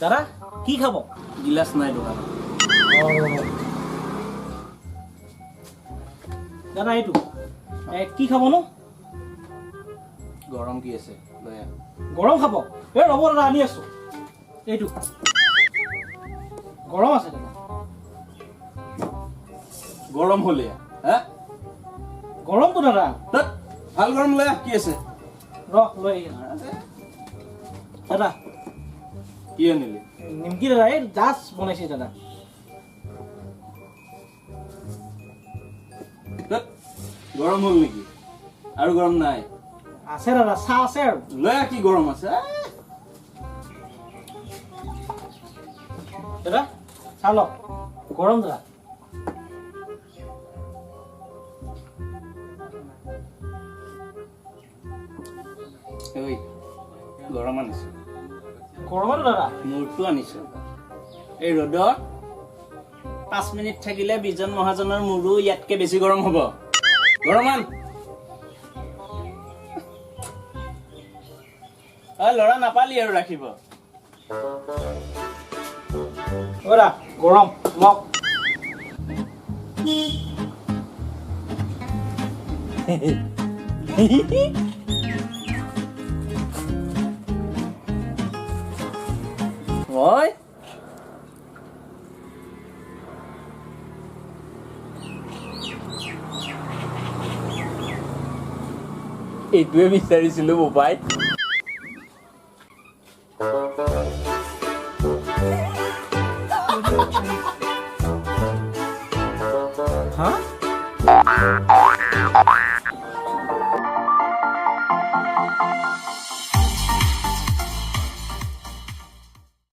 দাদা কি খাব গিলাস নাই দোকান দাদা এইটো কি খাব নো গৰম কি আছে লৈ আহ গৰম খাব এ ৰ'ব দাদা আনি আছো এইটো গৰম আছে দাদা গৰম হলে হা গৰমটো দাদা ভাল গৰম লৈ আহ কি আছে লৈ দাদা কি আনিলি নিমকি দাদা এই জাষ্ট বনাইছে দাদা গৰম হল নেকি আৰু গৰম নাই আছে দাদা চাহ আছে আৰু লৈ আহ কি গৰম আছে দাদা চাহ লওক গৰম দাদা গৰম আনিছো গৰমত দাদা মূৰটো আনিছো এই ৰ'দত 5 মিনিট থাকিলে বিজন মহাজনৰ মূৰো ইয়াতকে বেছি গৰম হ'ব গৰমান ল'ৰা নাপালি আৰু ৰাখিব দাদা গৰম লওক মই এইটোৱে বিচাৰিছিলো বোপাই হা